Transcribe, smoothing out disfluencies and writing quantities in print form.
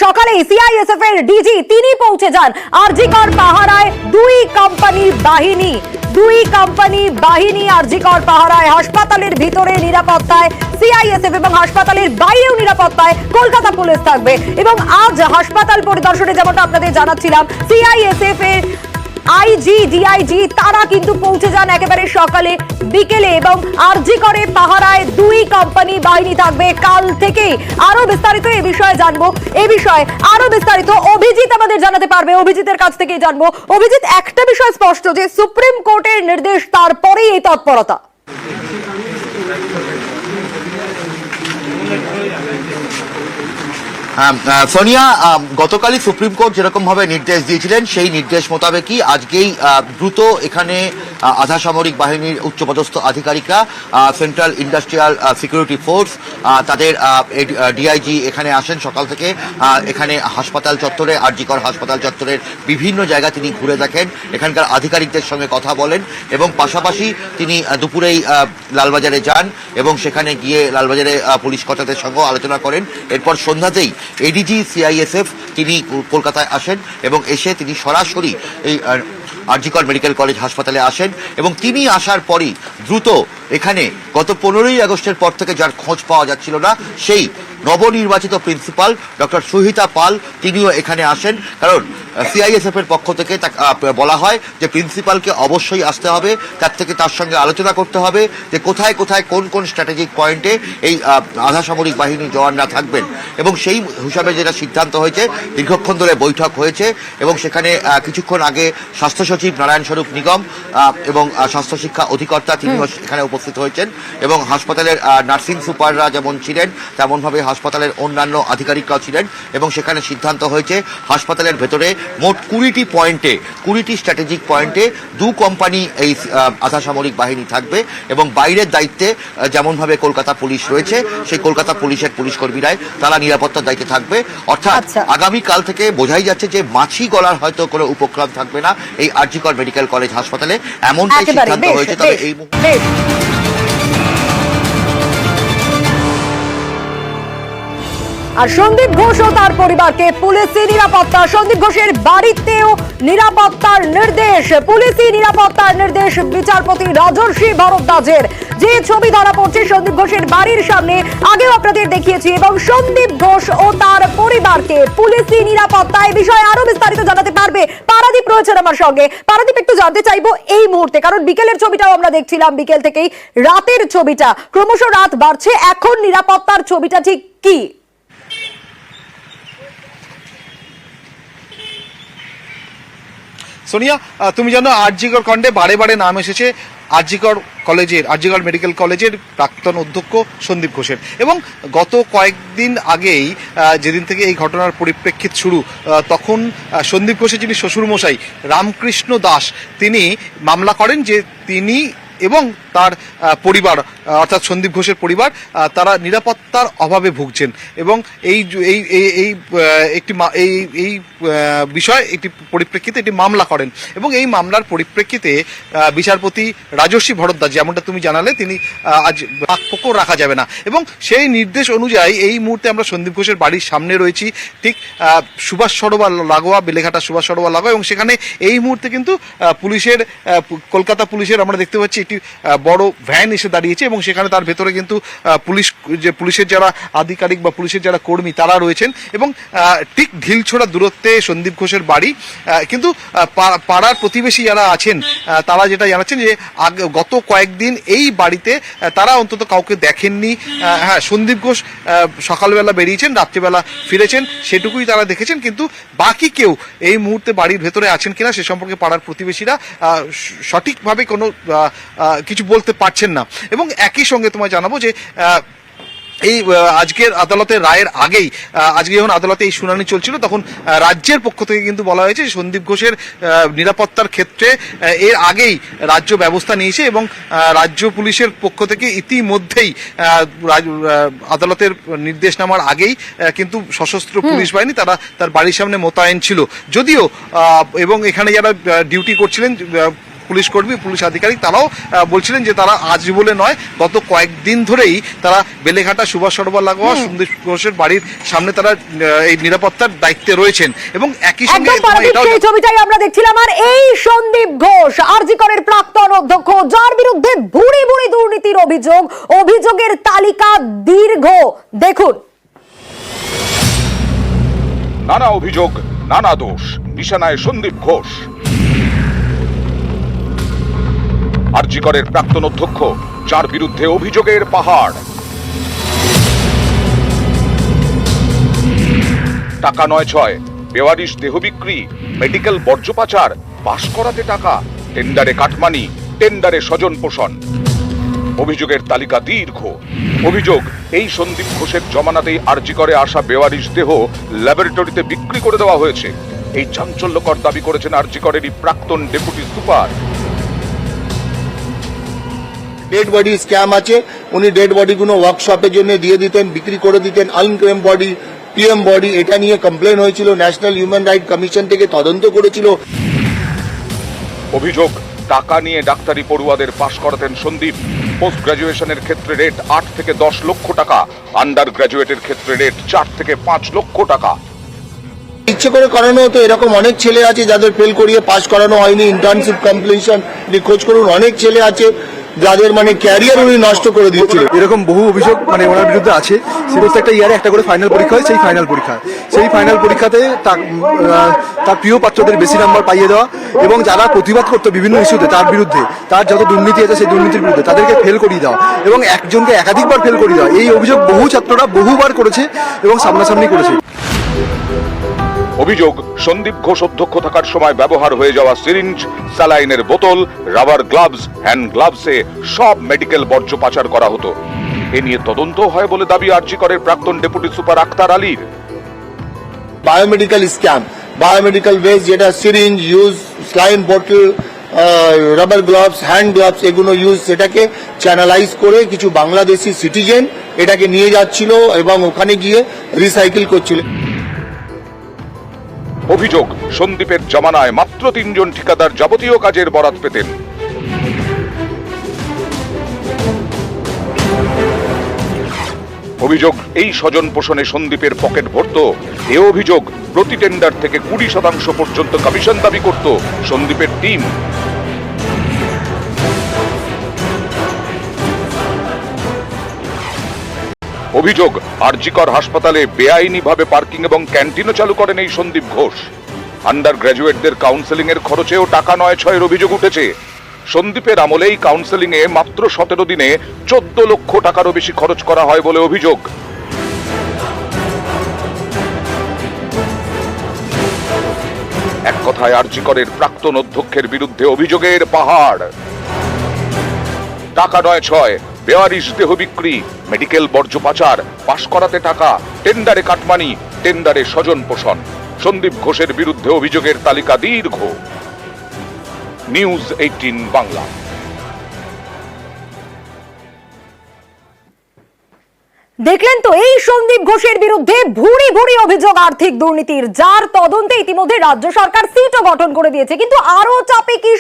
সকালে সিআইএসএফ এর ডিজি তিনি পৌঁছে যান আরজি কর পাহারায় দুই কোম্পানি বাহিনী আরজি কর পাহারায় হাসপাতালের ভিতরে নিরাপত্তায় সিআইএসএফ এবং হাসপাতালের বাইরেও নিরাপত্তায় কলকাতা পুলিশ থাকবে। এবং আজ হাসপাতাল পরিদর্শনে যেমনটা আপনাদের জানাচ্ছিলাম সিআইএসএফ এর আইজি ডিআইজি তারা কিন্তু পৌঁছে যান একেবারে সকালে বিকেলে এবং আরজি করে পাহারায় দুই কোম্পানি বাহিনী থাকবে কাল থেকে। আরো বিস্তারিত এই বিষয়ে জানবো, এই বিষয়ে আরো বিস্তারিত অভিজিৎ আমাদের জানাতে পারবে, অভিজিতের কাছ থেকেই জানবো। অভিজিৎ, একটা বিষয় স্পষ্ট যে সুপ্রিম কোর্টের নির্দেশ তারপরেই এই তৎপরতা। সোনিয়া, গতকালই সুপ্রিম কোর্ট যেরকম ভাবে নির্দেশ দিয়েছিলেন সেই নির্দেশ মোতাবেকই আজকেই দ্রুত এখানে আধা সামরিক বাহিনীর উচ্চপদস্থ আধিকারিকরা সেন্ট্রাল ইন্ডাস্ট্রিয়াল সিকিউরিটি ফোর্স তাদের ডিআইজি এখানে আসেন সকাল থেকে। এখানে হাসপাতাল চত্বরে আরজি কর হাসপাতাল চত্বরের বিভিন্ন জায়গা তিনি ঘুরে দেখেন, এখানকার আধিকারিকদের সঙ্গে কথা বলেন এবং পাশাপাশি তিনি দুপুরেই লালবাজারে যান এবং সেখানে গিয়ে লালবাজারে পুলিশ কর্তাদের সঙ্গে আলোচনা করেন। এরপর সন্ধ্যাতেই এডিজি সিআইএসএফ তিনি কলকাতায় আসেন এবং এসে তিনি সরাসরি এই আরজি কর মেডিকেল কলেজ হাসপাতালে আসেন এবং তিনি আসার পরই দ্রুত এখানে গত 15ই আগস্টের পর থেকে যার খোঁজ পাওয়া যাচ্ছিল না সেই নবনির্বাচিত প্রিন্সিপাল ডক্টর সুহিতা পাল তিনিও এখানে আসেন। কারণ সিআইএসএফ এর পক্ষ থেকে বলা হয় যে প্রিন্সিপালকে অবশ্যই আসতে হবে, তার সঙ্গে আলোচনা করতে হবে যে কোথায় কোথায় কোন কোন স্ট্র্যাটেজিক পয়েন্টে এই আধা সামরিক বাহিনী জওয়ানরা থাকবেন এবং সেই হিসাবে যেটা সিদ্ধান্ত হয়েছে দীর্ঘক্ষণ ধরে বৈঠক হয়েছে এবং সেখানে কিছুক্ষণ আগে স্বাস্থ্য সচিব নারায়ণ স্বরূপ নিগম এবং স্বাস্থ্য শিক্ষা অধিকর্তা তিনিও এখানে উপস্থিত হয়েছেন এবং হাসপাতালের নার্সিং সুপাররা যেমন ছিলেন তেমনভাবে হাসপাতালের অন্যান্য আধিকারিকরাও ছিলেন এবং সেখানে সিদ্ধান্ত হয়েছে হাসপাতালের ভেতরে মোট 20টি পয়েন্টে 20টি স্ট্র্যাটেজিক পয়েন্টে দু কোম্পানি এই আধা সামরিক বাহিনী থাকবে এবং বাইরের দায়িত্বে যেমনভাবে কলকাতা পুলিশ রয়েছে সেই কলকাতা পুলিশের পুলিশ কর্মীরাই তারা নিরাপত্তার দায়িত্বে থাকবে। অর্থাৎ আগামীকাল থেকে বোঝাই যাচ্ছে যে মাছি গলার হয়তো কোনো উপক্রম থাকবে না এই আরজি কর মেডিকেল কলেজ হাসপাতালে, এমনটাই সিদ্ধান্ত হয়েছে। তবে এই আর সন্দীপ ঘোষ ও তার পরিবারকে পুলিশি নিরাপত্তা, সন্দীপ ঘোষের বাড়িতেও নিরাপত্তার নির্দেশ, পুলিশি নিরাপত্তার নির্দেশ বিচারপতি রাজর্ষি ভরদ্বাজের। যে ছবি ধরা পড়ছে সন্দীপ ঘোষের বাড়ির সামনে আগেও আপনাদের দেখিয়েছি এবং সন্দীপ ঘোষ ও তার পরিবারকে পুলিশি নিরাপত্তা এই বিষয়ে আরো বিস্তারিত জানাতে পারবে পারাদীপ রয়েছেন আমার সঙ্গে। পারাদীপ, একটু জানতে চাইবো এই মুহূর্তে, কারণ বিকেলের ছবিটাও আমরা দেখছিলাম, বিকেল থেকেই রাতের ছবিটা, ক্রমশ রাত বাড়ছে, এখন নিরাপত্তার ছবিটা ঠিক কি? সোনিয়া, তুমি জানো আরজি কর কাণ্ডে বারে বারে নাম এসেছে আরজি কর মেডিকেল কলেজের প্রাক্তন অধ্যক্ষ সন্দীপ ঘোষের এবং গত কয়েকদিন আগেই যেদিন থেকে এই ঘটনার পরিপ্রেক্ষিত শুরু তখন সন্দীপ ঘোষের যিনি শ্বশুরমশাই রামকৃষ্ণ দাস তিনি মামলা করেন যে তিনি এবং তার পরিবার অর্থাৎ সন্দীপ ঘোষের পরিবার তারা নিরাপত্তার অভাবে ভুগছেন এবং এই একটি বিষয় একটি পরিপ্রেক্ষিতে একটি মামলা করেন এবং এই মামলার পরিপ্রেক্ষিতে বিচারপতি রাজর্ষি ভরদ্বাজ, যেমনটা তুমি জানালে, তিনি আজ বাকপোকও রাখা যাবে না এবং সেই নির্দেশ অনুযায়ী এই মুহূর্তে আমরা সন্দীপ ঘোষের বাড়ির সামনে রয়েছি, ঠিক সুভাষ সরোবর লাগোয়া, বেলেঘাটা সুভাষ সরোবর লাগোয়া এবং সেখানে এই মুহূর্তে কিন্তু পুলিশের কলকাতা পুলিশের আমরা দেখতে পাচ্ছি একটি বড় ভ্যান এসে দাঁড়িয়েছে এবং সেখানে তার ভেতরে কিন্তু পুলিশের যারা আধিকারিক বা পুলিশের যারা কর্মী তারা রয়েছেন এবং ঠিক ঢিলছোড়া দূরত্বে সন্দীপ ঘোষের বাড়ি। কিন্তু পাড়ার প্রতিবেশী যারা আছেন তারা যেটা জানাচ্ছেন যে গত কয়েকদিন এই বাড়িতে তারা অন্তত কাউকে দেখেননি। হ্যাঁ, সন্দীপ ঘোষ সকালবেলা বেরিয়েছেন, রাত্রিবেলা ফিরেছেন, সেটুকুই তারা দেখেছেন, কিন্তু বাকি কেউ এই মুহূর্তে বাড়ির ভেতরে আছেন কিনা সে সম্পর্কে পাড়ার প্রতিবেশীরা সঠিকভাবে কোনো কিছু বলতে পারছেন না। এবং একই সঙ্গে তোমায় জানাবো যে এই আজকের আদালতের রায়ের আগেই, আজকে যখন আদালতে এই শুনানি চলছিল তখন রাজ্যের পক্ষ থেকে কিন্তু বলা হয়েছে সন্দীপ ঘোষের নিরাপত্তার ক্ষেত্রে এর আগেই রাজ্য ব্যবস্থা নিয়েছে এবং রাজ্য পুলিশের পক্ষ থেকে ইতিমধ্যেই আদালতের নির্দেশনামার আগেই কিন্তু সশস্ত্র পুলিশ বাহিনী তারা তার বাড়ির সামনে মোতায়েন ছিল যদিও, এবং এখানে যারা ডিউটি করছিলেন পুলিশ কর্মী, পুলিশ আধিকারিক, তারাও বলছিলেন যে তারা আজ বলে নয়, গত কয়েকদিন ধরেই তারা বেলেঘাটা সুভাষ সরোবর লাগোয়া সন্দীপ ঘোষের বাড়ির সামনে তারা এই নিরাপত্তার দায়িত্বে রয়েছেন। এবং একই সঙ্গে একদম পারাদীপ, সেই ছবিটাই আমরা দেখছিলাম। আর এই সন্দীপ ঘোষ আরজি করের প্রাক্তন অধ্যক্ষ, যার বিরুদ্ধে ভুরি ভুরি দুর্নীতির অভিযোগের তালিকা দীর্ঘ। দেখুন, নানা অভিযোগ, নানা দোষ, নিশানায় সন্দীপ ঘোষ। আরজি করের প্রাক্তন অধ্যক্ষ, যার বিরুদ্ধে অভিযোগের পাহাড়। টাকা নয় ছয়, বেওয়ারিশ দেহ বিক্রি, মেডিকেল বর্জ্য পাচার, পাশ করাতে টাকা, টেন্ডারে কাটমানি, টেন্ডারে স্বজন পোষণ। অভিযোগের তালিকা দীর্ঘ। অভিযোগ, এই সন্দীপ ঘোষের জমানাতেই আরজি করে আসা বেওয়ারিশ দেহ ল্যাবরেটরিতে বিক্রি করে দেওয়া হয়েছে। এই চাঞ্চল্যকর দাবি করেছেন আরজি করেরই প্রাক্তন deputy super. Dead body scam আছে, উনি ডেড বডিগুলো ওয়ার্কশপের জন্য দিয়ে দিতেন, বিক্রি করে দিতেন। আনক্লেম বডি, পিএম বডি, এটা নিয়ে কমপ্লেন হয়েছিল, ন্যাশনাল হিউম্যান রাইট কমিশন থেকে তদন্ত করেছিল। অভিযোগ, টাকা নিয়ে ডাক্তারি পড়ুয়াদের পাশ করাতেন সন্দীপ। পোস্ট গ্রাজুয়েশনের ক্ষেত্রে রেট 8 থেকে 10 লক্ষ টাকা, আন্ডার গ্রাজুয়েটের ক্ষেত্রে রেট 4 থেকে 5 লক্ষ টাকা। ইচ্ছে করে করানো হতো, এরকম অনেক ছেলে আছে যাদের ফেল করিয়ে পাস করানো হয়নি। ইন্টার্নশিপ কমপ্লিশন খোঁজ করুন, অনেক ছেলে আছে যাদের ক্যারিয়ার উনি নষ্ট করে দিয়েছিলেন। এরকম বহু অভিযোগ ওনার বিরুদ্ধে আছে। সমস্ত একটা ইয়ারে একটা করে ফাইনাল পরীক্ষা হয়, সেই ফাইনাল পরীক্ষাতে তার প্রিয় পাত্রদের বেশি নাম্বার পাইয়ে দেওয়া এবং যারা প্রতিবাদ করতো বিভিন্ন ইস্যুতে তার বিরুদ্ধে, তার যত দুর্নীতি আছে সেই দুর্নীতির বিরুদ্ধে তাদেরকে ফেল করিয়ে দেওয়া এবং একজনকে একাধিকবার ফেল করিয়ে দেওয়া, এই অভিযোগ বহু ছাত্ররা বহুবার করেছে এবং সামনাসামনি করেছে। অভিযোগ, সন্দীপ ঘোষ অধ্যক্ষ থাকার সময় ব্যবহার হয়ে যাওয়া সিরিঞ্জ, স্যালাইনের বোতল, রাবার গ্লাভস, হ্যান্ড গ্লাভসে সব মেডিকেল বর্জ্য পাচার করা হতো। এ নিয়ে তদন্ত হয় বলে দাবি আরজি করের প্রাক্তন ডেপুটি সুপার আক্তার আলীর। বায়োমেডিক্যাল স্ক্যাম, বায়োমেডিক্যাল ওয়েস্ট, যেটা সিরিঞ্জ ইউজ, স্লাইন বোতল, রাবার গ্লাভস, হ্যান্ড গ্লাভস, এগুলো ইউজ, সেটাকে চ্যানেলাইজ করে কিছু বাংলাদেশি সিটিজেন এটাকে নিয়ে যাচ্ছিল এবং ওখানে গিয়ে রিসাইকেল করছিল। অভিযোগ, সন্দীপের জমানায় মাত্র 3 জন ঠিকাদার যাবতীয় কাজের বরাত পেতেন। অভিযোগ, এই স্বজন পোষণে সন্দীপের পকেট ভরত। এ অভিযোগ, প্রতি টেন্ডার থেকে 20% পর্যন্ত কমিশন দাবি করত সন্দীপের টিম। অভিযোগ, আরজি কর হাসপাতালে বেআইনিভাবে পার্কিং এবং ক্যান্টিনও চালু করেন এই সন্দীপ ঘোষ। আন্ডার গ্রাজুয়েটদের কাউন্সেলিং এর খরচেও টাকা নয় ছয়ের অভিযোগ উঠেছে। সন্দীপের আমলেই কাউন্সেলিং এ মাত্র 17 দিনে 14 লক্ষ টাকারও বেশি খরচ করা হয় বলে অভিযোগ। এক কথায় আরজি করের প্রাক্তন অধ্যক্ষের বিরুদ্ধে অভিযোগের পাহাড়। টাকা নয় ছয়, বেওয়ারিশ দেহ বিক্রি, মেডিকেল বর্জ্য পাচার, পাশ করাতে টাকা, টেন্ডারে কাটমানি, টেন্ডারে স্বজন পোষণ। সন্দীপ ঘোষের বিরুদ্ধে অভিযোগের তালিকা দীর্ঘ। নিউজ 18 বাংলা। দেখলেন তো, এই সন্দীপ ঘোষের বিরুদ্ধে ভুরি ভুরি অভিযোগ আর্থিক দুর্নীতির, যার তদন্তে ইতিমধ্যে রাজ্য সরকার সিটও গঠন করে দিয়েছে। কিন্তু আরো চাপে কি